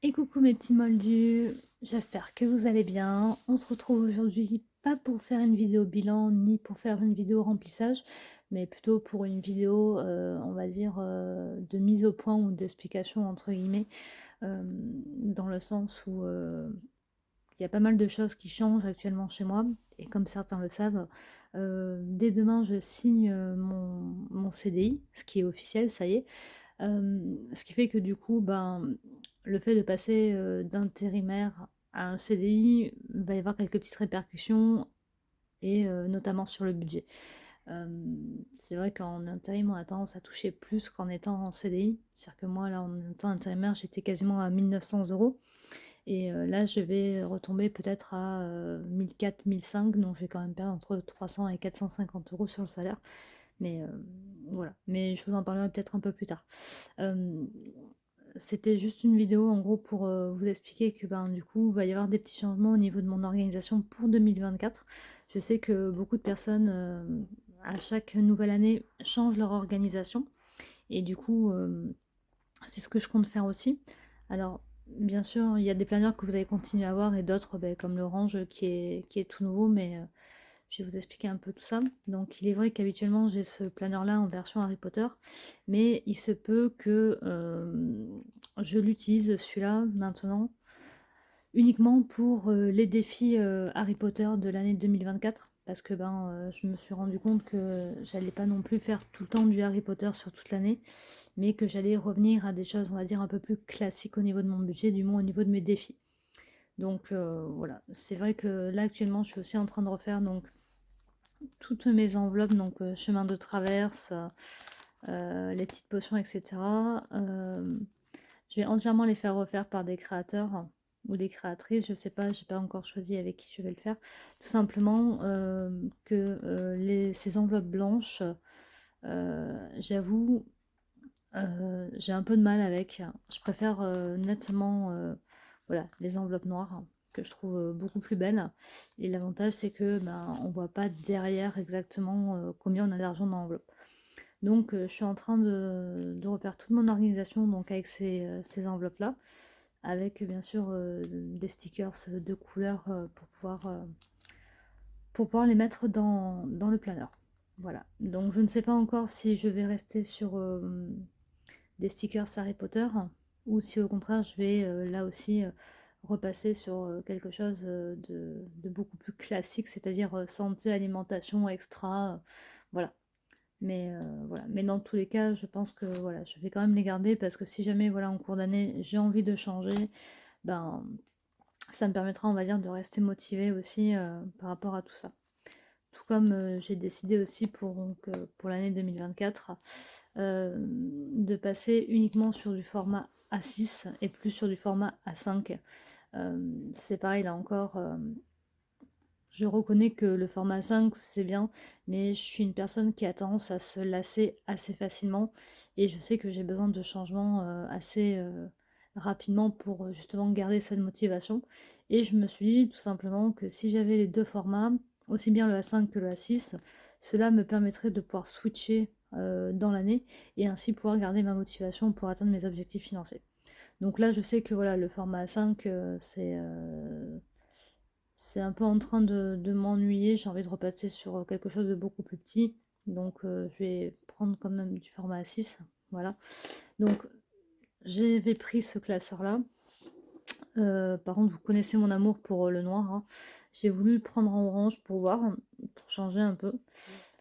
Et coucou mes petits moldus, j'espère que vous allez bien. On se retrouve aujourd'hui pas pour faire une vidéo bilan ni pour faire une vidéo remplissage, mais plutôt pour une vidéo, on va dire, de mise au point ou d'explication entre guillemets, dans le sens où il y a pas mal de choses qui changent actuellement chez moi, et comme certains le savent, dès demain je signe mon CDI, ce qui est officiel, ça y est. Ce qui fait que du coup, ben, le fait de passer, d'intérimaire à un CDI, va y avoir quelques petites répercussions et notamment sur le budget. C'est vrai qu'en intérim, on a tendance à toucher plus qu'en étant en CDI. C'est-à-dire que moi, là, en étant intérimaire, j'étais quasiment à 1 900 € et là, je vais retomber peut-être à, 1 400-1 500, donc je vais quand même perdre entre 300 et 450 € sur le salaire. Mais voilà, mais je vous en parlerai peut-être un peu plus tard. Hem, C'était juste une vidéo en gros pour, vous expliquer que, ben, du coup, il va y avoir des petits changements au niveau de mon organisation pour 2024. Je sais que beaucoup de personnes, à chaque nouvelle année, changent leur organisation et du coup, c'est ce que je compte faire aussi. Alors, bien sûr, il y a des planeurs que vous allez continuer à avoir et d'autres, beh, comme l'orange qui est tout nouveau, mais je vais vous expliquer un peu tout ça. Donc il est vrai qu'habituellement j'ai ce planeur-là en version Harry Potter, mais il se peut que je l'utilise celui-là maintenant uniquement pour les défis Harry Potter de l'année 2024. Parce que ben, je me suis rendu compte que j'allais pas non plus faire tout le temps du Harry Potter sur toute l'année, mais que j'allais revenir à des choses, on va dire, un peu plus classiques au niveau de mon budget, du moins au niveau de mes défis. Donc voilà, c'est vrai que là actuellement je suis aussi en train de refaire donc toutes mes enveloppes, donc chemin de traverse, les petites potions, etc. Je vais entièrement les faire refaire par des créateurs ou des créatrices, je sais pas, j'ai pas encore choisi avec qui je vais le faire. Tout simplement que ces enveloppes blanches, j'avoue, j'ai un peu de mal avec. Je préfère nettement voilà, les enveloppes noires que je trouve beaucoup plus belles. Et l'avantage c'est que ben, on voit pas derrière exactement combien on a d'argent dans l'enveloppe. Donc je suis en train de refaire toute mon organisation donc avec ces enveloppes-là, avec bien sûr des stickers de couleurs pour pouvoir les mettre dans le planeur. Voilà, donc je ne sais pas encore si je vais rester sur des stickers Harry Potter ou si au contraire je vais là aussi repasser sur quelque chose de beaucoup plus classique, c'est-à-dire santé, alimentation, extra, voilà. Mais voilà, mais dans tous les cas, je pense que voilà, je vais quand même les garder parce que si jamais voilà en cours d'année j'ai envie de changer, ben ça me permettra, on va dire, de rester motivée aussi par rapport à tout ça. Tout comme j'ai décidé aussi pour l'année 2024 de passer uniquement sur du format A6 et plus sur du format A5. C'est pareil là encore, je reconnais que le format 5 c'est bien, mais je suis une personne qui a tendance à se lasser assez facilement et je sais que j'ai besoin de changements assez rapidement pour justement garder cette motivation. Et je me suis dit tout simplement que si j'avais les deux formats, aussi bien le A5 que le A6, cela me permettrait de pouvoir switcher dans l'année et ainsi pouvoir garder ma motivation pour atteindre mes objectifs financiers. Donc là, je sais que voilà, le format 5, c'est un peu en train de m'ennuyer, j'ai envie de repasser sur quelque chose de beaucoup plus petit. Donc je vais prendre quand même du format A6. Voilà. Donc j'avais pris ce classeur-là. Par contre, vous connaissez mon amour pour le noir, hein. J'ai voulu le prendre en orange pour voir, pour changer un peu.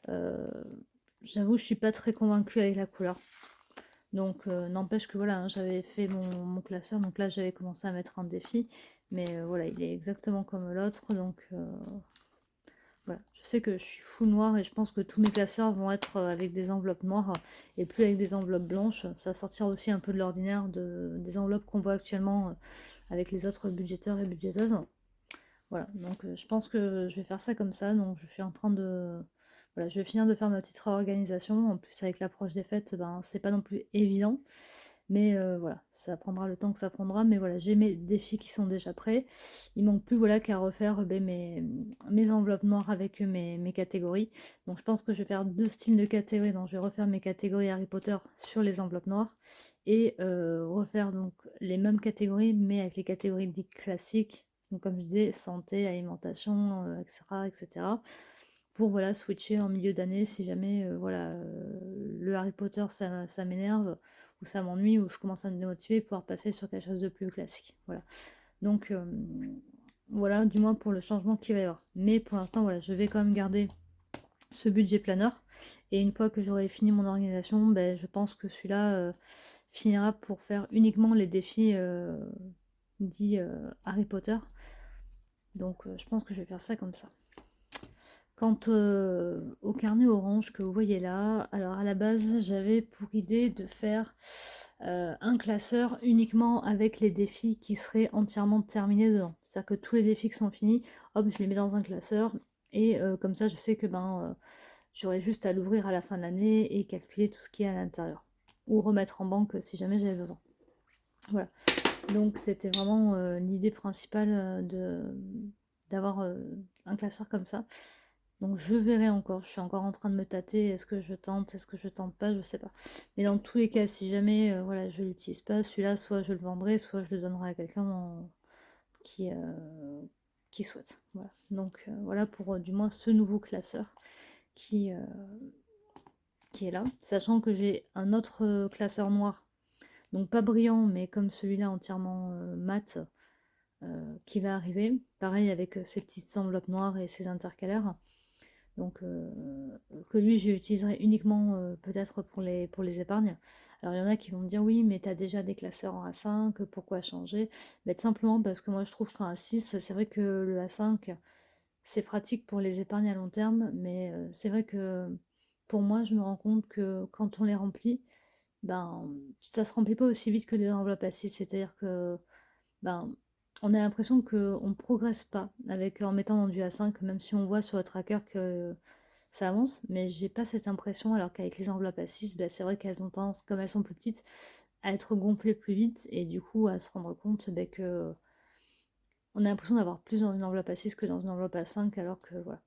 Euh, J'avoue, je suis pas très convaincue avec la couleur. Donc n'empêche que voilà, hein, j'avais fait mon classeur, donc là j'avais commencé à mettre un défi. Mais voilà, il est exactement comme l'autre, donc voilà, je sais que je suis full noir et je pense que tous mes classeurs vont être avec des enveloppes noires et plus avec des enveloppes blanches. Ça sortira aussi un peu de l'ordinaire des enveloppes qu'on voit actuellement avec les autres budgéteurs et budgéteuses. Voilà, donc je pense que je vais faire ça comme ça. Donc je suis en train de... Voilà, je vais finir de faire ma petite réorganisation. En plus avec l'approche des fêtes, ben, c'est pas non plus évident. Mais voilà, ça prendra le temps que ça prendra. Mais voilà, j'ai mes défis qui sont déjà prêts. Il manque plus voilà, qu'à refaire ben, mes enveloppes noires avec mes catégories. Donc je pense que je vais faire deux styles de catégories. Donc je vais refaire mes catégories Harry Potter sur les enveloppes noires. et refaire donc les mêmes catégories, mais avec les catégories dites classiques. Donc comme je disais, santé, alimentation, etc., etc. Pour voilà, switcher en milieu d'année si jamais voilà, le Harry Potter ça m'énerve, ou ça m'ennuie, ou je commence à me démotiver, pouvoir passer sur quelque chose de plus classique. Voilà. Donc voilà, du moins pour le changement qu'il va y avoir. Mais pour l'instant, voilà, je vais quand même garder ce budget planeur. Et une fois que j'aurai fini mon organisation, ben, je pense que celui-là finira pour faire uniquement les défis dits Harry Potter. Donc je pense que je vais faire ça comme ça. Quant au carnet orange que vous voyez là, alors à la base j'avais pour idée de faire un classeur uniquement avec les défis qui seraient entièrement terminés dedans. C'est-à-dire que tous les défis qui sont finis, hop, je les mets dans un classeur, et comme ça je sais que j'aurais juste à l'ouvrir à la fin de l'année et calculer tout ce qui est à l'intérieur. Ou remettre en banque si jamais j'avais besoin. Voilà. Donc c'était vraiment l'idée principale d'avoir un classeur comme ça. Donc je verrai encore, je suis encore en train de me tâter, est-ce que je tente, est-ce que je tente pas, je sais pas. Mais dans tous les cas, si jamais voilà, je l'utilise pas, celui-là, soit je le vendrai, soit je le donnerai à quelqu'un qui, qui souhaite. Voilà. Donc voilà pour du moins ce nouveau classeur qui, qui est là. Sachant que j'ai un autre classeur noir, donc pas brillant, mais comme celui-là entièrement mat, qui va arriver. Pareil avec ces petites enveloppes noires et ces intercalaires. Donc que lui j'utiliserai uniquement peut-être pour les épargnes. Alors il y en a qui vont me dire oui mais tu as déjà des classeurs en A5, pourquoi changer? Mais tout simplement parce que moi je trouve qu'en A6, c'est vrai que le A5 c'est pratique pour les épargnes à long terme, mais c'est vrai que pour moi je me rends compte que quand on les remplit, ben ça se remplit pas aussi vite que des enveloppes A6, c'est-à-dire que ben on a l'impression qu'on ne progresse pas en mettant dans du A5, même si on voit sur le tracker que ça avance, mais j'ai pas cette impression, alors qu'avec les enveloppes A6, ben, c'est vrai qu'elles ont tendance, comme elles sont plus petites, à être gonflées plus vite, et du coup à se rendre compte ben, que on a l'impression d'avoir plus dans une enveloppe A6 que dans une enveloppe A5, alors que voilà.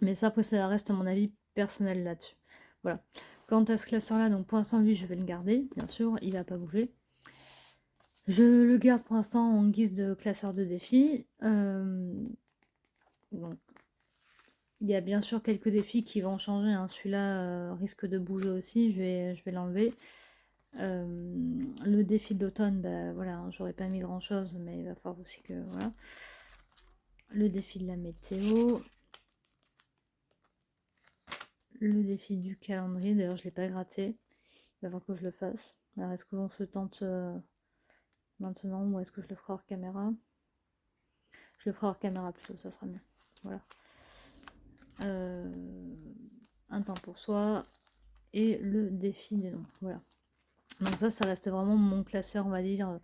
Mais ça, après, ça reste mon avis personnel là-dessus. Voilà. Quant à ce classeur-là, donc pour l'instant, lui, je vais le garder, bien sûr, il va pas bouger. Je le garde pour l'instant en guise de classeur de défi. Donc, il y a bien sûr quelques défis qui vont changer, hein. Celui-là risque de bouger aussi, je vais l'enlever. Le défi de l'automne, bah, voilà, hein, j'aurais pas mis grand chose, mais il va falloir aussi que voilà. Le défi de la météo, le défi du calendrier, d'ailleurs je l'ai pas gratté, il va falloir que je le fasse. Alors est-ce qu'on se tente maintenant, ou est-ce que je le ferai hors caméra? Je le ferai hors caméra plutôt, ça sera mieux. Voilà. Un temps pour soi et le défi des noms. Voilà. Donc ça reste vraiment mon classeur, on va dire,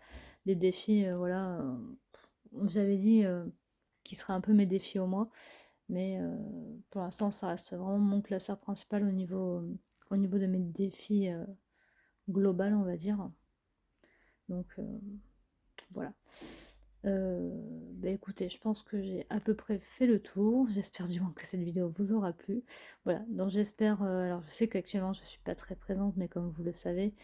des défis. Voilà. J'avais dit qui seraient un peu mes défis au mois, mais pour l'instant, ça reste vraiment mon classeur principal au niveau de mes défis global, on va dire. Donc voilà. Bah écoutez, je pense que j'ai à peu près fait le tour. J'espère du moins que cette vidéo vous aura plu. Voilà, donc j'espère, alors je sais qu'actuellement je suis pas très présente, mais comme vous le savez,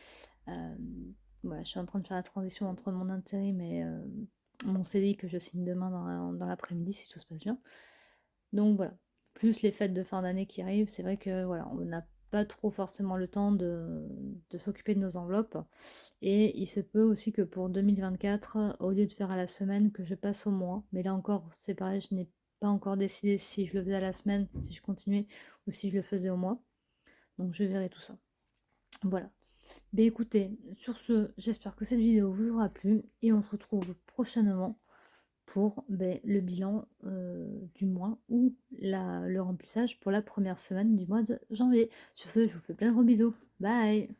voilà, je suis en train de faire la transition entre mon intérim et mon CDI que je signe demain dans l'après-midi si tout se passe bien. Donc voilà, plus les fêtes de fin d'année qui arrivent, c'est vrai que voilà, on n'a pas trop forcément le temps de s'occuper de nos enveloppes. Et il se peut aussi que pour 2024, au lieu de faire à la semaine, que je passe au mois. Mais là encore, c'est pareil, je n'ai pas encore décidé si je le faisais à la semaine, si je continuais, ou si je le faisais au mois. Donc je verrai tout ça. Voilà. Ben écoutez, sur ce, j'espère que cette vidéo vous aura plu, et on se retrouve prochainement pour le bilan du mois, ou le remplissage pour la première semaine du mois de janvier. Sur ce, je vous fais plein de gros bisous. Bye!